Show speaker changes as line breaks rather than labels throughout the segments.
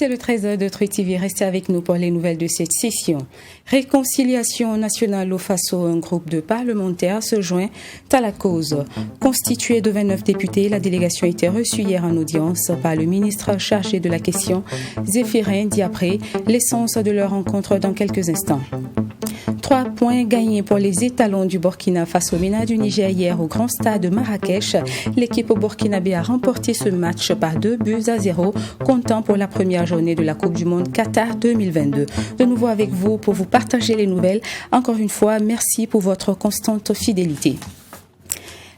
C'est le 13h de Truth TV. Restez avec nous pour les nouvelles de cette session. Réconciliation nationale au Faso, un groupe de parlementaires se joint à la cause. Constituée de 29 députés, la délégation a été reçue hier en audience par le ministre chargé de la question, Zéphirin Diapré. L'essence de leur rencontre dans quelques instants. 3 points gagnés pour les étalons du Burkina Faso MENA du Niger hier au Grand Stade de Marrakech. L'équipe burkinabé a remporté ce match par 2-0, comptant pour la première journée de la Coupe du Monde Qatar 2022. De nouveau avec vous pour vous partager les nouvelles. Encore une fois, merci pour votre constante fidélité.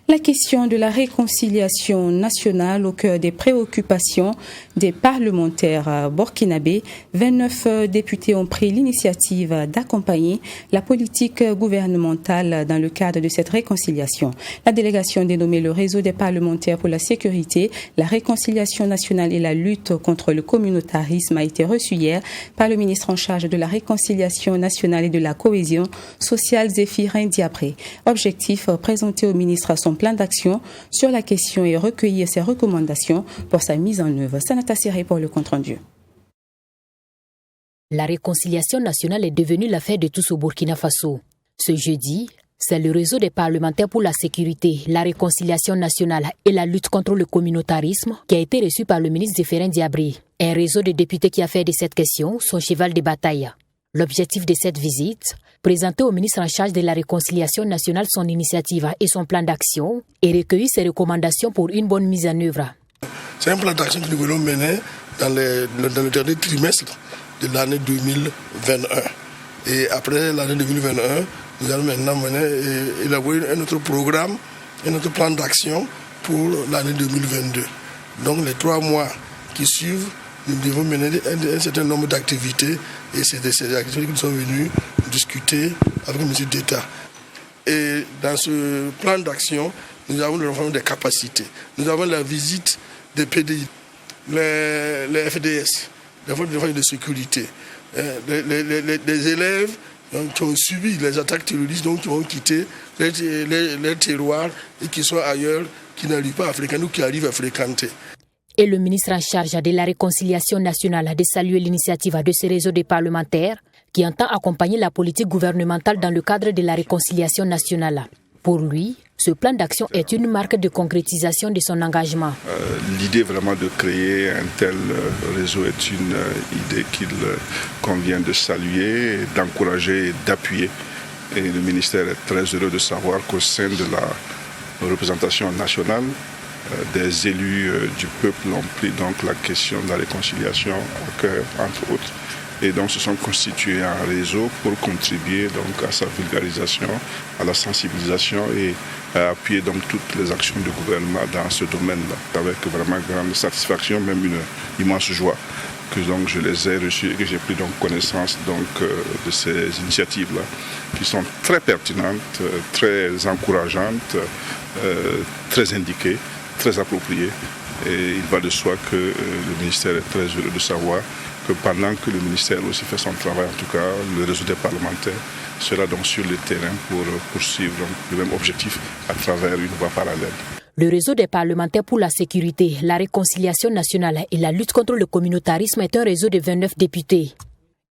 La question de la réconciliation nationale au cœur des préoccupations des parlementaires burkinabés. 29 députés ont pris l'initiative d'accompagner la politique gouvernementale dans le cadre de cette réconciliation. La délégation dénommée le Réseau des parlementaires pour la sécurité, la réconciliation nationale et la lutte contre le communautarisme a été reçue hier par le ministre en charge de la réconciliation nationale et de la cohésion sociale, Zéphirin Diapré. Objectif, présenter au ministre son plan d'action sur la question et recueillir ses recommandations pour sa mise en œuvre. Sanata Siré pour le compte-rendu.
La réconciliation nationale est devenue l'affaire de tous au Burkina Faso. Ce jeudi, c'est le réseau des parlementaires pour la sécurité, la réconciliation nationale et la lutte contre le communautarisme qui a été reçu par le ministre Zéphirin Diapré. Un réseau de députés qui a fait de cette question son cheval de bataille. L'objectif de cette visite, présenter au ministre en charge de la réconciliation nationale son initiative et son plan d'action et recueillir ses recommandations pour une bonne mise en œuvre.
C'est un plan d'action que nous voulons mener dans le dernier trimestre de l'année 2021. Et après l'année 2021, nous allons maintenant élaborer un autre programme, un autre plan d'action pour l'année 2022. Donc les 3 mois qui suivent, nous devons mener un certain nombre d'activités et c'est de ces activités que nous sommes venus discuter avec le ministre d'État. Et dans ce plan d'action, nous avons le renforcement des capacités. Nous avons la visite des PDI, les FDS, les forces de sécurité, les élèves qui ont subi les attaques terroristes, donc qui ont quitté les terroirs et qui sont ailleurs, qui n'arrivent pas à fréquenter ou qui arrivent à fréquenter.
Et le ministre en charge de la réconciliation nationale a salué l'initiative de ce réseau de parlementaires qui entend accompagner la politique gouvernementale dans le cadre de la réconciliation nationale. Pour lui, ce plan d'action est une marque de concrétisation de son engagement.
L'idée vraiment de créer un tel réseau est une idée qu'il convient de saluer, d'encourager et d'appuyer. Et le ministère est très heureux de savoir qu'au sein de la représentation nationale, des élus du peuple ont pris donc la question de la réconciliation au cœur, entre autres, et donc se sont constitués un réseau pour contribuer donc à sa vulgarisation, à la sensibilisation et à appuyer donc toutes les actions du gouvernement dans ce domaine-là, avec vraiment grande satisfaction, même une immense joie que donc je les ai reçus et que j'ai pris donc connaissance donc de ces initiatives-là, qui sont très pertinentes, très encourageantes, très indiquées, très approprié et il va de soi que le ministère est très heureux de savoir que pendant que le ministère aussi fait son travail, en tout cas le réseau des parlementaires sera donc sur le terrain pour poursuivre donc le même objectif à travers une voie parallèle.
Le réseau des parlementaires pour la sécurité, la réconciliation nationale et la lutte contre le communautarisme est un réseau de 29 députés.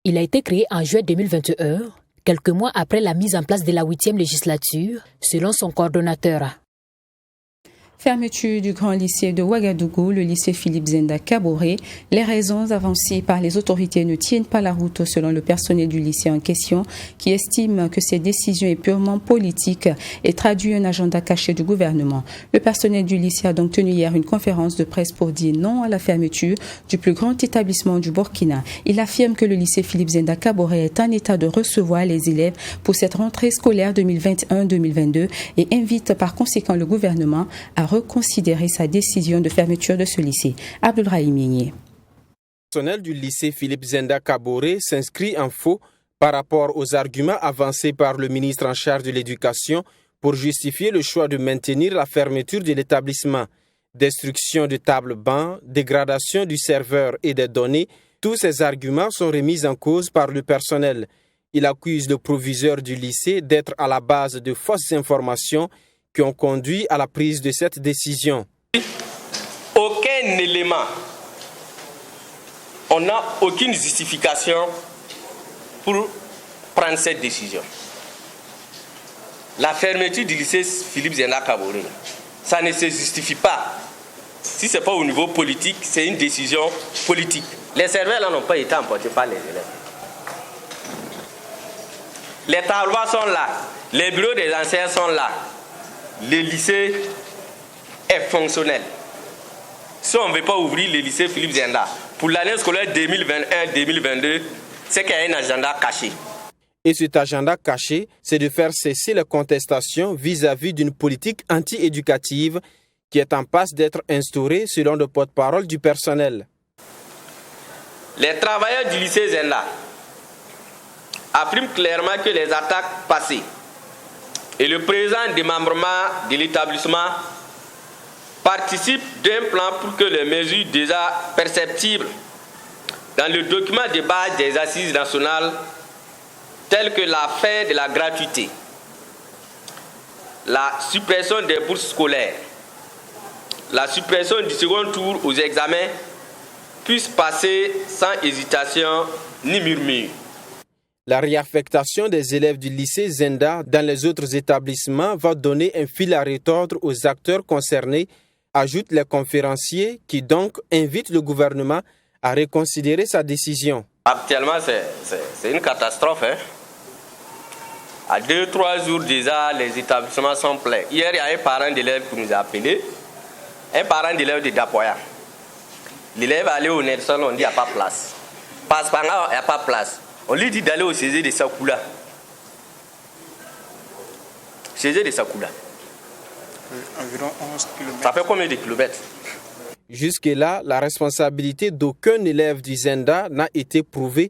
Il a été créé en juin 2021, quelques mois après la mise en place de la 8e législature, selon son coordonnateur.
Fermeture du grand lycée de Ouagadougou, le lycée Philippe Zenda Kaboré. Les raisons avancées par les autorités ne tiennent pas la route selon le personnel du lycée en question qui estime que cette décision est purement politique et traduit un agenda caché du gouvernement. Le personnel du lycée a donc tenu hier une conférence de presse pour dire non à la fermeture du plus grand établissement du Burkina. Il affirme que le lycée Philippe Zenda Kaboré est en état de recevoir les élèves pour cette rentrée scolaire 2021-2022 et invite par conséquent le gouvernement à reconsidérer sa décision de fermeture de ce lycée. Abdoulrahim Yénié.
Le personnel du lycée Philippe Zenda Kaboré s'inscrit en faux par rapport aux arguments avancés par le ministre en charge de l'éducation pour justifier le choix de maintenir la fermeture de l'établissement. Destruction de tables-bancs, dégradation du serveur et des données, tous ces arguments sont remis en cause par le personnel. Il accuse le proviseur du lycée d'être à la base de fausses informations qui ont conduit à la prise de cette décision.
Aucun élément on n'a aucune justification pour prendre cette décision. La fermeture du lycée Philippe Zenda Kaboré, ça ne se justifie pas. Si ce n'est pas au niveau politique, c'est une décision politique. Les serveurs n'ont pas été emportés par les élèves. Les tableaux sont là, les bureaux des enseignants sont là. Le lycée est fonctionnel. Si on ne veut pas ouvrir le lycée Philippe Zenda pour l'année scolaire 2021-2022, c'est qu'il y a un agenda caché.
Et cet agenda caché, c'est de faire cesser les contestations vis-à-vis d'une politique anti-éducative qui est en passe d'être instaurée selon le porte-parole du personnel.
Les travailleurs du lycée Zenda affirment clairement que les attaques passées et le présent démembrement de l'établissement participent d'un plan pour que les mesures déjà perceptibles dans le document de base des assises nationales telles que la fin de la gratuité, la suppression des bourses scolaires, la suppression du second tour aux examens puissent passer sans hésitation ni murmure.
La réaffectation des élèves du lycée Zenda dans les autres établissements va donner un fil à retordre aux acteurs concernés, ajoutent les conférenciers qui donc invitent le gouvernement à reconsidérer sa décision.
Actuellement, c'est une catastrophe. À 2-3 jours déjà, les établissements sont pleins. Hier, il y a un parent d'élève qui nous a appelé, un parent d'élève de Dapoya. L'élève est allé au Nelson, on dit qu'il n'y a pas de place. Passe-Panga, il n'y a pas de place. On lui dit d'aller au CG de Sakoula. CG de Sakoula.
Environ 11 km.
Ça fait combien de kilomètres?
Jusque-là, la responsabilité d'aucun élève du Zenda n'a été prouvée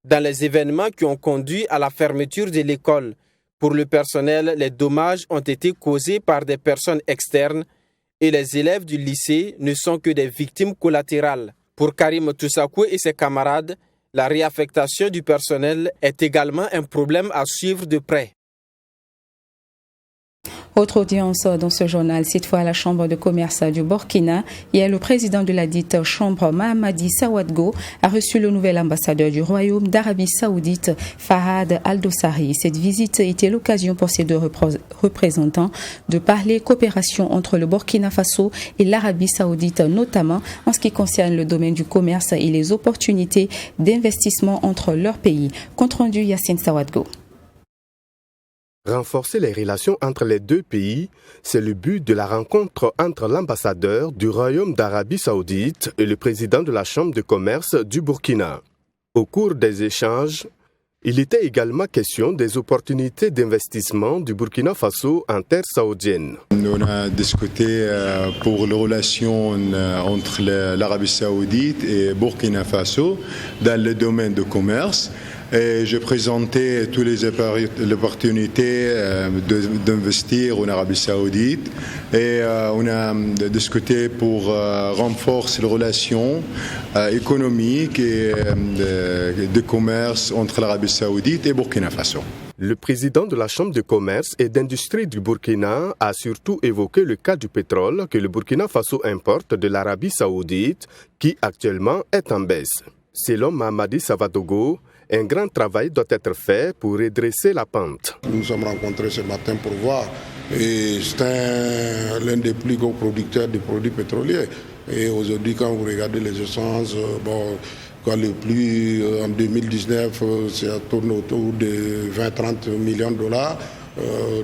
dans les événements qui ont conduit à la fermeture de l'école. Pour le personnel, les dommages ont été causés par des personnes externes et les élèves du lycée ne sont que des victimes collatérales. Pour Karim Toussakoué et ses camarades, la réaffectation du personnel est également un problème à suivre de près.
Autre audience dans ce journal, cette fois à la Chambre de commerce du Burkina. Hier, le président de la dite Chambre, Mahamadi Sawadgo, a reçu le nouvel ambassadeur du Royaume d'Arabie Saoudite, Fahad Al-Dossari. Cette visite était l'occasion pour ces deux représentants de parler coopération entre le Burkina Faso et l'Arabie Saoudite, notamment en ce qui concerne le domaine du commerce et les opportunités d'investissement entre leurs pays. Compte rendu Yassine Sawadgo.
Renforcer les relations entre les deux pays, c'est le but de la rencontre entre l'ambassadeur du Royaume d'Arabie Saoudite et le président de la Chambre de commerce du Burkina. Au cours des échanges, il était également question des opportunités d'investissement du Burkina Faso en terre saoudienne.
On a discuté pour les relations entre l'Arabie Saoudite et Burkina Faso dans le domaine du commerce. Et j'ai présenté toutes les opportunités d'investir en Arabie Saoudite et on a discuté pour renforcer les relations économiques et de commerce entre l'Arabie Saoudite et Burkina Faso.
Le président de la Chambre de commerce et d'industrie du Burkina a surtout évoqué le cas du pétrole que le Burkina Faso importe de l'Arabie Saoudite qui actuellement est en baisse. Selon Mahamadi Savadogo, un grand travail doit être fait pour redresser la pente.
Nous nous sommes rencontrés ce matin pour voir. Et c'est l'un des plus gros producteurs de produits pétroliers. Et aujourd'hui, quand vous regardez les essences, le plus en 2019, ça tourne autour de 20-30 millions de dollars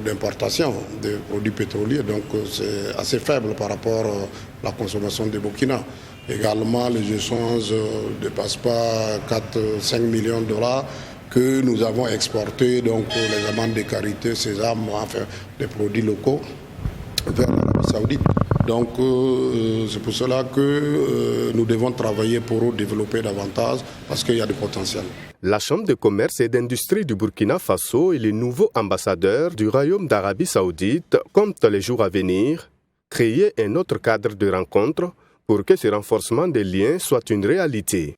d'importation de produits pétroliers. Donc c'est assez faible par rapport à la consommation de Burkina. Également, les essences ne dépassent pas 4-5 millions de dollars que nous avons exportés, donc les amandes de karité, sésame, enfin des produits locaux vers l'Arabie Saoudite. Donc c'est pour cela que nous devons travailler pour développer davantage parce qu'il y a du potentiel.
La Chambre de commerce et d'industrie du Burkina Faso et le nouveau ambassadeur du Royaume d'Arabie Saoudite comptent les jours à venir créer un autre cadre de rencontre pour que ce renforcement des liens soit une réalité.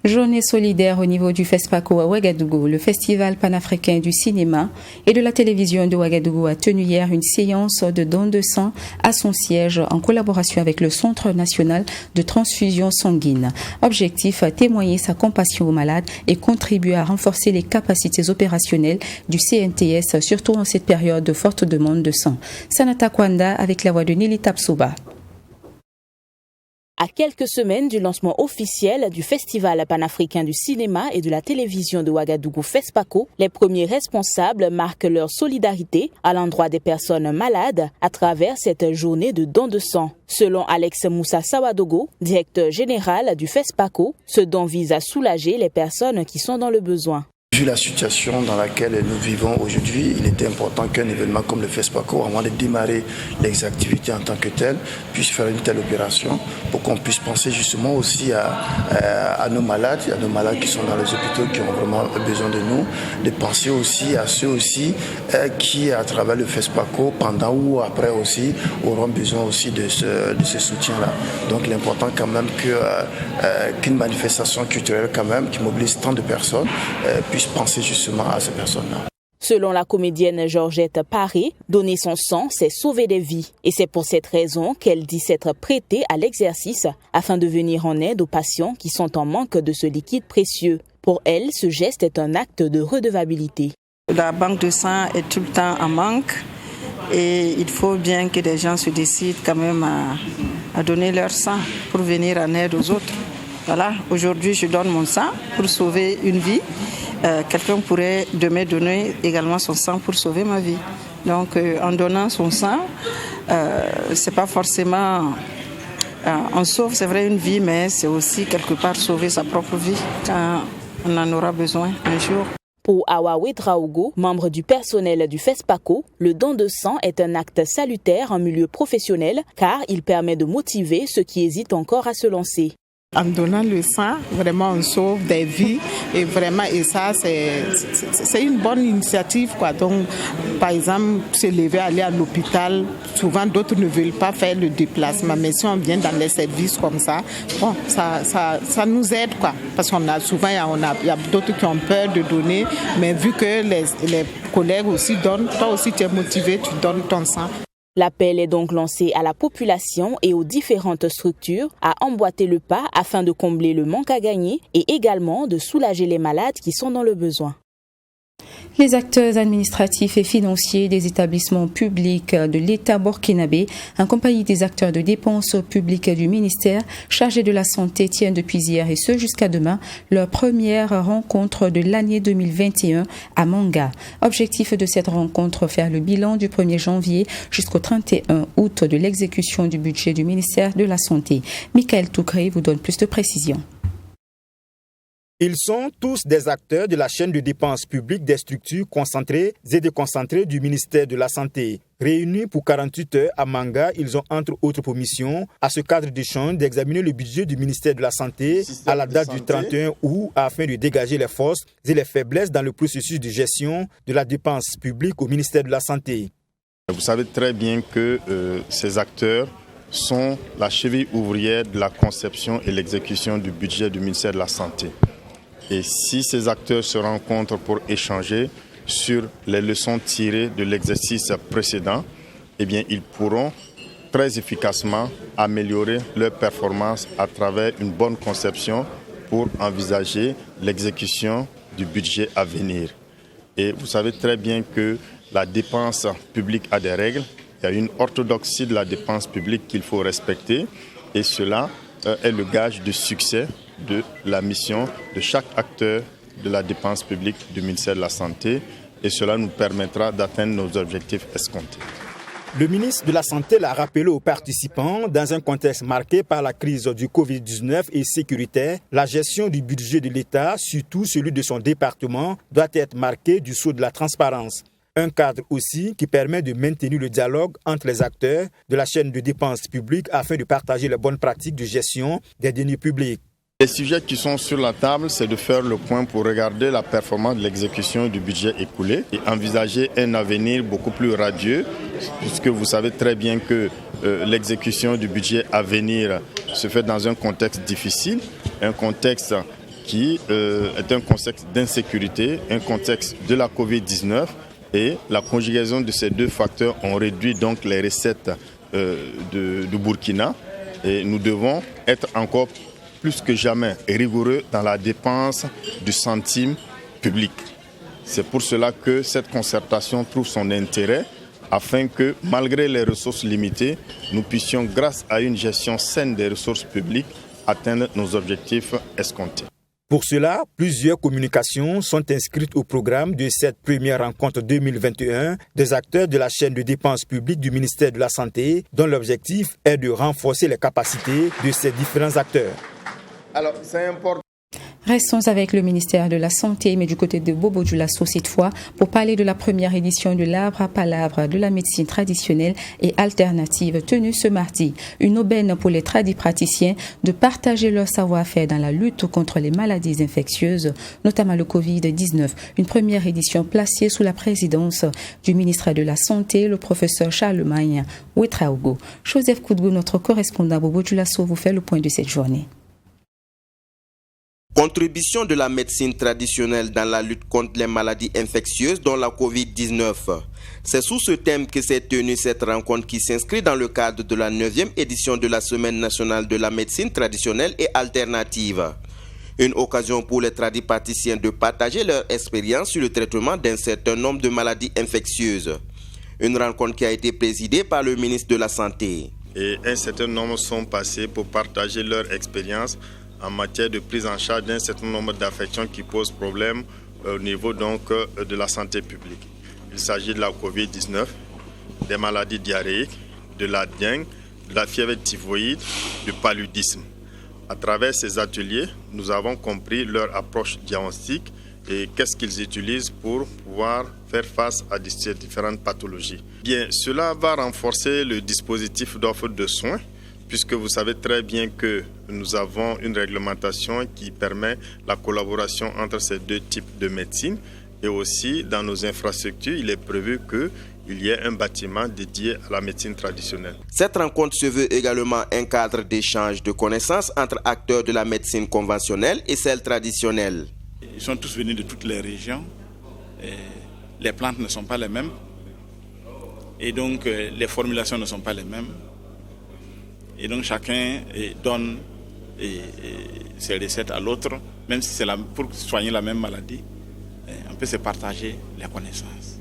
Journée solidaire au niveau du FESPACO à Ouagadougou. Le Festival panafricain du cinéma et de la télévision de Ouagadougou a tenu hier une séance de don de sang à son siège en collaboration avec le Centre national de transfusion sanguine. Objectif, témoigner sa compassion aux malades et contribuer à renforcer les capacités opérationnelles du CNTS, surtout en cette période de forte demande de sang. Sanata Kwanda avec la voix de Nelly Tapsoba.
À quelques semaines du lancement officiel du Festival panafricain du cinéma et de la télévision de Ouagadougou FESPACO, les premiers responsables marquent leur solidarité à l'endroit des personnes malades à travers cette journée de don de sang. Selon Alex Moussa Sawadogo, directeur général du FESPACO, ce don vise à soulager les personnes qui sont dans le besoin.
Vu la situation dans laquelle nous vivons aujourd'hui, il était important qu'un événement comme le FESPACO, avant de démarrer les activités en tant que telles, puisse faire une telle opération pour qu'on puisse penser justement aussi à nos malades qui sont dans les hôpitaux, qui ont vraiment besoin de nous, de penser aussi à ceux aussi qui, à travers le FESPACO, pendant ou après aussi, auront besoin aussi de ce soutien-là. Donc l'important quand même qu'une manifestation culturelle quand même, qui mobilise tant de personnes, puisse penser justement à ces personnes-là.
Selon la comédienne Georgette Paré, donner son sang, c'est sauver des vies. Et c'est pour cette raison qu'elle dit s'être prêtée à l'exercice afin de venir en aide aux patients qui sont en manque de ce liquide précieux. Pour elle, ce geste est un acte de redevabilité.
La banque de sang est tout le temps en manque et il faut bien que des gens se décident quand même à donner leur sang pour venir en aide aux autres. Voilà, aujourd'hui je donne mon sang pour sauver une vie. Quelqu'un pourrait demain donner également son sang pour sauver ma vie. Donc en donnant son sang, c'est pas forcément on sauve, c'est vrai, une vie, mais c'est aussi quelque part sauver sa propre vie quand on en aura besoin un jour.
Pour Awawe Traogo, membre du personnel du FESPACO, le don de sang est un acte salutaire en milieu professionnel car il permet de motiver ceux qui hésitent encore à se lancer.
En donnant le sang, vraiment on sauve des vies et ça c'est une bonne initiative quoi. Donc par exemple se lever, aller à l'hôpital, souvent d'autres ne veulent pas faire le déplacement, mais si on vient dans les services comme ça, bon ça nous aide quoi, parce qu'on a souvent il y a d'autres qui ont peur de donner, mais vu que les collègues aussi donnent, toi aussi tu es motivé, tu donnes ton sang.
L'appel est donc lancé à la population et aux différentes structures à emboîter le pas afin de combler le manque à gagner et également de soulager les malades qui sont dans le besoin.
Les acteurs administratifs et financiers des établissements publics de l'État burkinabé, en compagnie des acteurs de dépenses publiques du ministère chargés de la santé, tiennent depuis hier et ce jusqu'à demain leur première rencontre de l'année 2021 à Manga. Objectif de cette rencontre, faire le bilan du 1er janvier jusqu'au 31 août de l'exécution du budget du ministère de la Santé. Michael Toukré vous donne plus de précisions.
Ils sont tous des acteurs de la chaîne de dépenses publiques des structures concentrées et déconcentrées du ministère de la Santé. Réunis pour 48 heures à Manga, ils ont entre autres pour mission, à ce cadre d'échange, d'examiner le budget du ministère de la Santé à la date du 31 août afin de dégager les forces et les faiblesses dans le processus de gestion de la dépense publique au ministère de la Santé.
Vous savez très bien que ces acteurs sont la cheville ouvrière de la conception et l'exécution du budget du ministère de la Santé. Et si ces acteurs se rencontrent pour échanger sur les leçons tirées de l'exercice précédent, eh bien, ils pourront très efficacement améliorer leur performance à travers une bonne conception pour envisager l'exécution du budget à venir. Et vous savez très bien que la dépense publique a des règles. Il y a une orthodoxie de la dépense publique qu'il faut respecter et cela est le gage de succès de la mission de chaque acteur de la dépense publique du ministère de la Santé et cela nous permettra d'atteindre nos objectifs escomptés.
Le ministre de la Santé l'a rappelé aux participants, dans un contexte marqué par la crise du Covid-19 et sécuritaire, la gestion du budget de l'État, surtout celui de son département, doit être marquée du sceau de la transparence. Un cadre aussi qui permet de maintenir le dialogue entre les acteurs de la chaîne de dépenses publiques afin de partager les bonnes pratiques de gestion des deniers publics.
Les sujets qui sont sur la table, c'est de faire le point pour regarder la performance de l'exécution du budget écoulé et envisager un avenir beaucoup plus radieux, puisque vous savez très bien que l'exécution du budget à venir se fait dans un contexte difficile, un contexte qui est un contexte d'insécurité, un contexte de la Covid-19 et la conjugaison de ces deux facteurs ont réduit donc les recettes du Burkina et nous devons être encore plus que jamais rigoureux dans la dépense du centime public. C'est pour cela que cette concertation trouve son intérêt afin que, malgré les ressources limitées, nous puissions, grâce à une gestion saine des ressources publiques, atteindre nos objectifs escomptés.
Pour cela, plusieurs communications sont inscrites au programme de cette première rencontre 2021 des acteurs de la chaîne de dépenses publiques du ministère de la Santé, dont l'objectif est de renforcer les capacités de ces différents acteurs.
Alors, c'est important.
Restons avec le ministère de la Santé, mais du côté de Bobo Dioulasso cette fois, pour parler de la première édition de l'Arbre à Palabre de la médecine traditionnelle et alternative tenue ce mardi. Une aubaine pour les tradipraticiens de partager leur savoir-faire dans la lutte contre les maladies infectieuses, notamment le Covid-19. Une première édition placée sous la présidence du ministre de la Santé, le professeur Charlemagne Ouetraogo. Joseph Koudgou, notre correspondant à Bobo Dioulasso, vous fait le point de cette journée.
Contribution de la médecine traditionnelle dans la lutte contre les maladies infectieuses dont la Covid-19. C'est sous ce thème que s'est tenue cette rencontre qui s'inscrit dans le cadre de la 9e édition de la Semaine nationale de la médecine traditionnelle et alternative. Une occasion pour les tradipraticiens de partager leur expérience sur le traitement d'un certain nombre de maladies infectieuses. Une rencontre qui a été présidée par le ministre de la Santé.
Et un certain nombre sont passés pour partager leur expérience en matière de prise en charge d'un certain nombre d'affections qui posent problème au niveau donc de la santé publique. Il s'agit de la Covid-19, des maladies diarrhéiques, de la dengue, de la fièvre typhoïde, du paludisme. À travers ces ateliers, nous avons compris leur approche diagnostique et qu'est-ce qu'ils utilisent pour pouvoir faire face à ces différentes pathologies. Bien, cela va renforcer le dispositif d'offre de soins, puisque vous savez très bien que nous avons une réglementation qui permet la collaboration entre ces deux types de médecine. Et aussi, dans nos infrastructures, il est prévu qu'il y ait un bâtiment dédié à la médecine traditionnelle.
Cette rencontre se veut également un cadre d'échange de connaissances entre acteurs de la médecine conventionnelle et celle traditionnelle.
Ils sont tous venus de toutes les régions. Et les plantes ne sont pas les mêmes. Et donc, les formulations ne sont pas les mêmes. Et donc chacun donne ses recettes à l'autre, même si c'est pour soigner la même maladie, on peut se partager les connaissances.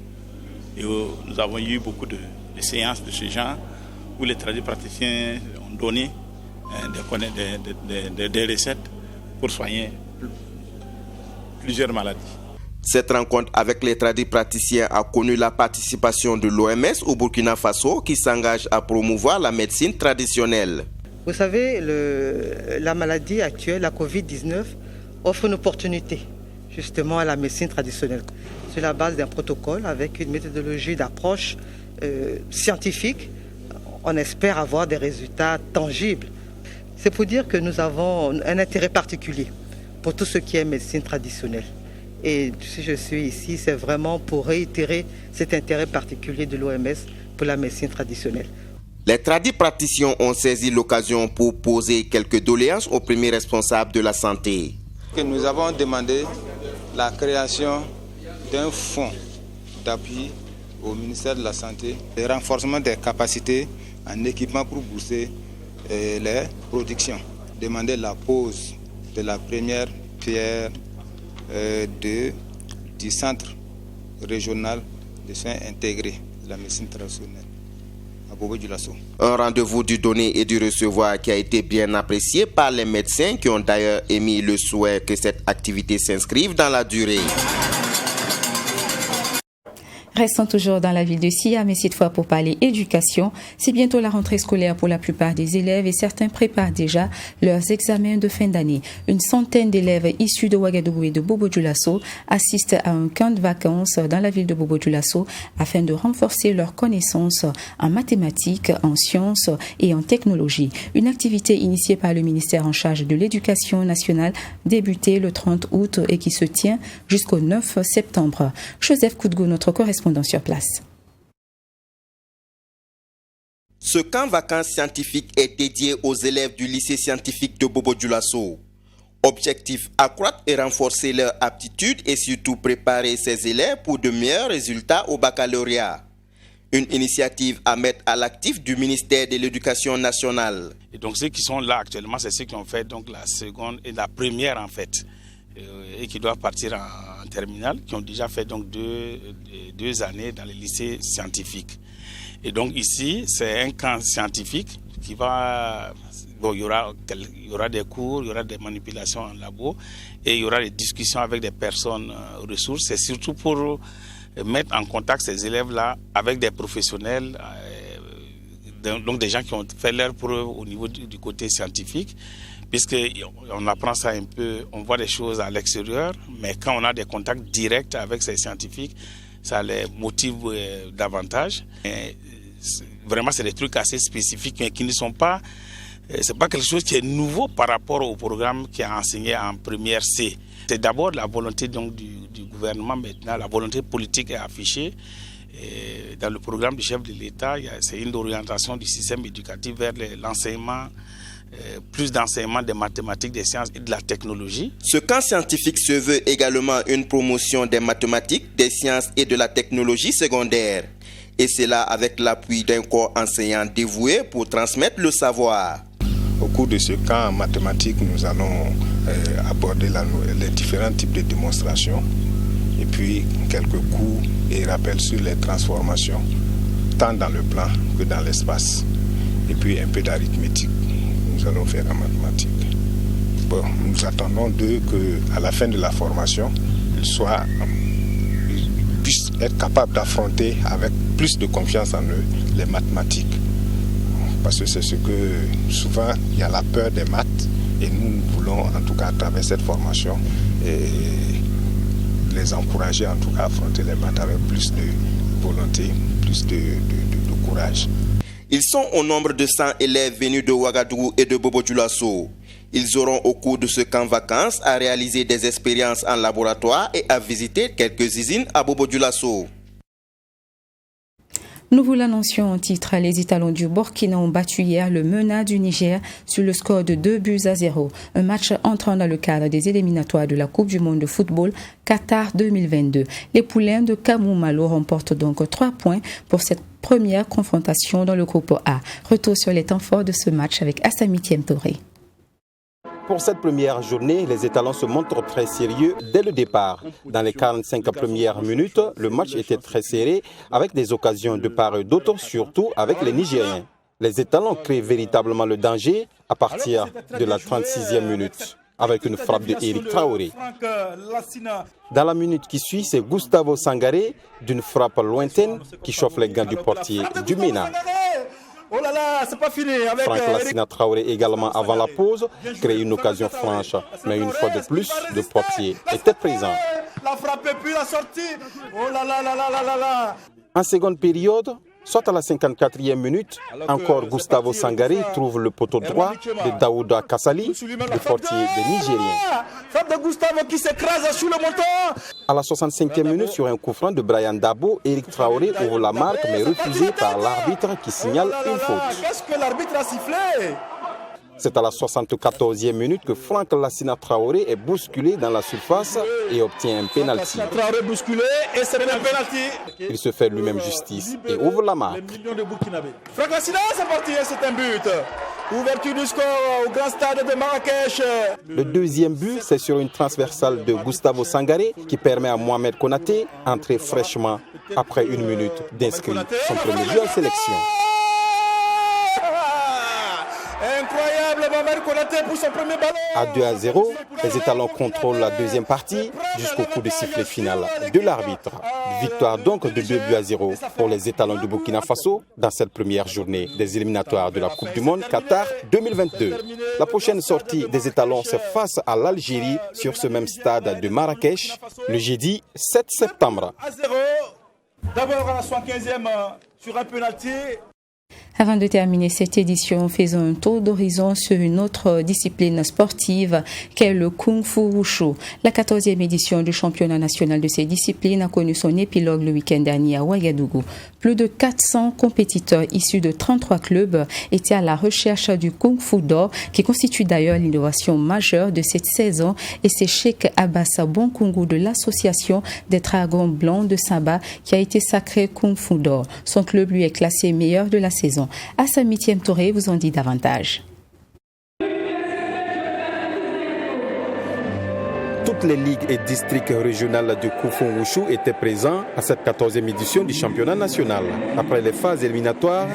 Et nous avons eu beaucoup de séances de ce genre où les tradipraticiens ont donné des recettes pour soigner plusieurs maladies.
Cette rencontre avec les tradipraticiens a connu la participation de l'OMS au Burkina Faso qui s'engage à promouvoir la médecine traditionnelle.
Vous savez, la maladie actuelle, la Covid-19, offre une opportunité justement à la médecine traditionnelle. Sur la base d'un protocole avec une méthodologie d'approche scientifique, on espère avoir des résultats tangibles. C'est pour dire que nous avons un intérêt particulier pour tout ce qui est médecine traditionnelle. Et si je suis ici, c'est vraiment pour réitérer cet intérêt particulier de l'OMS pour la médecine traditionnelle.
Les tradipraticiens ont saisi l'occasion pour poser quelques doléances aux premiers responsables de la santé.
Nous avons demandé la création d'un fonds d'appui au ministère de la Santé, le renforcement des capacités en équipement pour booster les productions. Demander la pose de la première pierre du centre régional de soins intégrés de la médecine traditionnelle à Bobo Dioulasso.
Un rendez-vous du donner et du recevoir qui a été bien apprécié par les médecins qui ont d'ailleurs émis le souhait que cette activité s'inscrive dans la durée.
Restons toujours dans la ville de Sia, mais cette fois pour parler éducation. C'est bientôt la rentrée scolaire pour la plupart des élèves et certains préparent déjà leurs examens de fin d'année. Une centaine d'élèves issus de Ouagadougou et de Bobo Dioulasso assistent à un camp de vacances dans la ville de Bobo Dioulasso afin de renforcer leurs connaissances en mathématiques, en sciences et en technologie. Une activité initiée par le ministère en charge de l'éducation nationale débutée le 30 août et qui se tient jusqu'au 9 septembre. Joseph Koudgou, notre correspondant sur place.
Ce camp vacances scientifiques est dédié aux élèves du lycée scientifique de Bobo Dioulasso.
Objectif, accroître et renforcer leur aptitude et surtout préparer ces élèves pour de meilleurs résultats au baccalauréat. Une initiative à mettre à l'actif du ministère de l'Éducation nationale.
Et donc ceux qui sont là actuellement, c'est ceux qui ont fait donc la seconde et la première en fait, et qui doivent partir en terminale, qui ont déjà fait donc deux années dans les lycées scientifiques. Et donc ici, c'est un camp scientifique qui va... Bon, il y aura des cours, il y aura des manipulations en labo et il y aura des discussions avec des personnes ressources. C'est surtout pour mettre en contact ces élèves-là avec des professionnels, donc des gens qui ont fait leur preuve au niveau du côté scientifique, puisqu'on apprend ça un peu, on voit des choses à l'extérieur, mais quand on a des contacts directs avec ces scientifiques, ça les motive davantage. Et vraiment, c'est des trucs assez spécifiques, mais qui ne sont pas... C'est pas quelque chose qui est nouveau par rapport au programme qui est enseigné en première C. C'est d'abord la volonté donc, du gouvernement maintenant, la volonté politique est affichée. Et dans le programme du chef de l'État, c'est une orientation du système éducatif vers l'enseignement, plus d'enseignement des mathématiques, des sciences et de la technologie.
Ce camp scientifique se veut également une promotion des mathématiques, des sciences et de la technologie secondaire. Et cela avec l'appui d'un corps enseignant dévoué pour transmettre le savoir.
Au cours de ce camp en mathématiques, nous allons aborder les différents types de démonstrations et puis quelques cours et rappels sur les transformations, tant dans le plan que dans l'espace. Et puis un peu d'arithmétique, nous allons faire en mathématiques. Bon, nous attendons d'eux qu'à la fin de la formation, ils puissent être capables d'affronter avec plus de confiance en eux les mathématiques. Parce que c'est ce que souvent il y a la peur des maths et nous voulons en tout cas à travers cette formation les encourager en tout cas à affronter les maths avec plus de volonté, plus de courage.
Ils sont au nombre de 100 élèves venus de Ouagadougou et de Bobo-Dioulasso. Ils auront au cours de ce camp vacances à réaliser des expériences en laboratoire et à visiter quelques usines à Bobo-Dioulasso.
Nous vous l'annoncions en titre, les étalons du Burkina ont battu hier le MENA du Niger sur le score de 2-0. Un match entrant dans le cadre des éliminatoires de la Coupe du monde de football Qatar 2022. Les poulains de Kamou Malo remportent donc 3 points pour cette première confrontation dans le groupe A. Retour sur les temps forts de ce match avec Assami Tiemtoré.
Pour cette première journée, les étalons se montrent très sérieux dès le départ. Dans les 45 premières minutes, le match était très serré avec des occasions de part et d'autre, surtout avec les Nigériens. Les étalons créent véritablement le danger à partir de la 36e minute avec une frappe de Eric Traoré. Dans la minute qui suit, c'est Gustavo Sangaré d'une frappe lointaine qui chauffe les gants du portier du MENA.
Oh là là, c'est pas fini. Avec
Franck Lassina Traoré également avant la pause crée une occasion franche, mais une fois de plus, le portier était présent.
La frappe et puis la sortie. Oh là là là là là là.
En seconde période, soit à la 54e minute, encore Gustavo Sangaré trouve le poteau droit de Daouda Kassali, le portier des Nigériens.
Frappe de Gustavo qui s'écrase sur le montant.
À la 65e minute, sur un coup franc de Brian Dabo, Eric Traoré ouvre la marque, mais refusé par l'arbitre qui signale une faute.
Qu'est-ce que l'arbitre a sifflé?
C'est à la 74e minute que Franck Lassina Traoré est bousculé dans la surface et obtient un pénalty.
Traoré bousculé et c'est un pénalty.
Il se fait lui-même justice et ouvre la marque.
Franck Lassina, c'est parti, c'est un but. Ouverture du score au grand stade de Marrakech.
Le deuxième but, c'est sur une transversale de Gustavo Sangaré qui permet à Mohamed Konaté, entré fraîchement après une minute, d'inscrire son premier but en sélection.
Incroyable, Mohamed Konaté pour son premier ballon.
À 2-0, les étalons contrôlent la deuxième partie jusqu'au coup de sifflet final de l'arbitre. Victoire donc de 2-0 pour les étalons de Burkina Faso dans cette première journée des éliminatoires de la Coupe du monde Qatar 2022. La prochaine sortie des étalons, c'est face à l'Algérie sur ce même stade de Marrakech le jeudi 7 septembre.
À 0, d'abord à la 75e sur un penalty.
Avant de terminer cette édition, faisons un tour d'horizon sur une autre discipline sportive qu'est le Kung Fu Wushu. La 14e édition du championnat national de ces disciplines a connu son épilogue le week-end dernier à Ouagadougou. Plus de 400 compétiteurs issus de 33 clubs étaient à la recherche du Kung Fu d'or, qui constitue d'ailleurs l'innovation majeure de cette saison, et c'est Cheikh Abbas Bonkungu de l'association des Dragons Blancs de Samba qui a été sacré Kung Fu d'or. Son club lui est classé meilleur de la saison. Assami Touré vous en dit davantage.
Toutes les ligues et districts régionaux de Kung Fu Wushu étaient présents à cette 14e édition du championnat national. Après les phases éliminatoires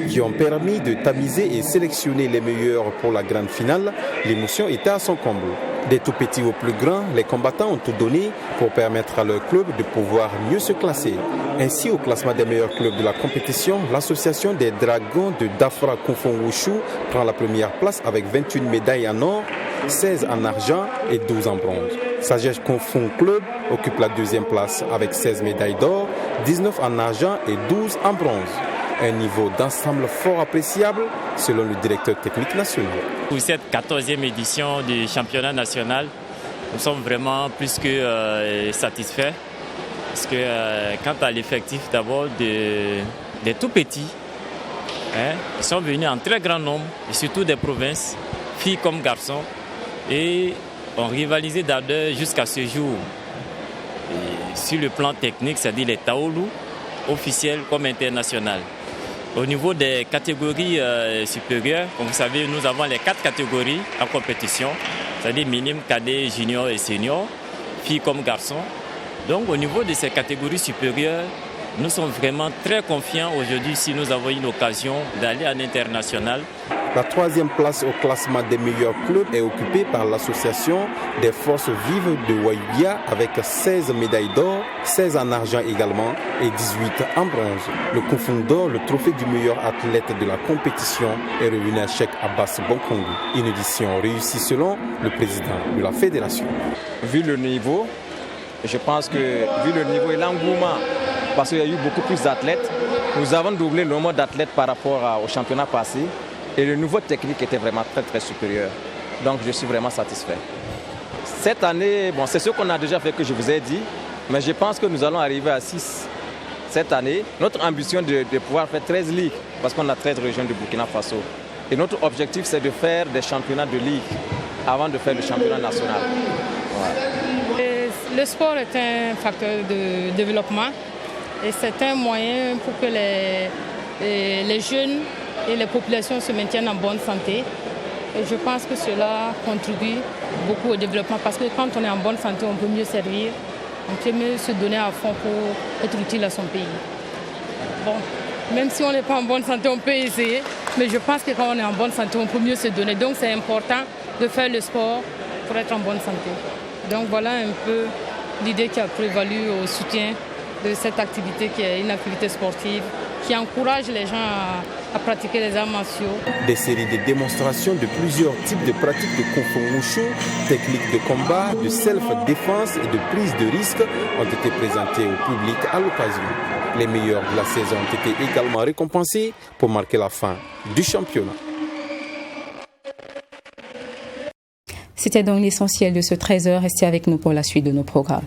qui ont permis de tamiser et sélectionner les meilleurs pour la grande finale, l'émotion était à son comble. Des tout petits aux plus grands, les combattants ont tout donné pour permettre à leur club de pouvoir mieux se classer. Ainsi, au classement des meilleurs clubs de la compétition, l'association des Dragons de Dafra Kung Fu Wushu prend la première place avec 28 médailles en or, 16 en argent et 12 en bronze. Sagesse Kung Fu Club occupe la deuxième place avec 16 médailles d'or, 19 en argent et 12 en bronze. Un niveau d'ensemble fort appréciable selon le directeur technique national.
Pour cette 14e édition du championnat national, nous sommes vraiment plus que satisfaits. Parce que quant à l'effectif d'abord des tout petits, ils sont venus en très grand nombre, et surtout des provinces, filles comme garçons, et ont rivalisé d'ardeur jusqu'à ce jour. Et sur le plan technique, c'est-à-dire les Taolu, officiels comme internationaux. Au niveau des catégories supérieures, comme vous savez, nous avons les 4 catégories en compétition, c'est-à-dire minime, cadet, junior et senior, filles comme garçons. Donc au niveau de ces catégories supérieures, nous sommes vraiment très confiants aujourd'hui si nous avons une occasion d'aller à l'international.
La 3e place au classement des meilleurs clubs est occupée par l'association des forces vives de Waïbia avec 16 médailles d'or, 16 en argent également et 18 en bronze. Le Kung Fu d'or, le trophée du meilleur athlète de la compétition, est revenu à Cheikh Abbas Bonkungu. Une édition réussie selon le président de la fédération.
Vu le niveau, je pense que vu le niveau et l'engouement, parce qu'il y a eu beaucoup plus d'athlètes, nous avons doublé le nombre d'athlètes par rapport au championnat passé. Et le niveau technique était vraiment très très supérieur. Donc je suis vraiment satisfait. Cette année, bon, c'est ce qu'on a déjà fait que je vous ai dit, mais je pense que nous allons arriver à 6 cette année. Notre ambition est de pouvoir faire 13 ligues, parce qu'on a 13 régions du Burkina Faso. Et notre objectif, c'est de faire des championnats de ligue avant de faire le championnat national.
Voilà. Le sport est un facteur de développement et c'est un moyen pour que les jeunes et les populations se maintiennent en bonne santé. Et je pense que cela contribue beaucoup au développement parce que quand on est en bonne santé, on peut mieux servir, on peut mieux se donner à fond pour être utile à son pays. Bon, même si on n'est pas en bonne santé, on peut essayer, mais je pense que quand on est en bonne santé, on peut mieux se donner. Donc c'est important de faire le sport pour être en bonne santé. Donc voilà un peu l'idée qui a prévalu au soutien de cette activité qui est une activité sportive qui encourage les gens à pratiquer les arts martiaux.
Des séries de démonstrations de plusieurs types de pratiques de Kung Fu Wushu, techniques de combat, de self-défense et de prise de risque ont été présentées au public à l'occasion. Les meilleurs de la saison ont été également récompensés pour marquer la fin du championnat.
C'était donc l'essentiel de ce 13h. Restez avec nous pour la suite de nos programmes.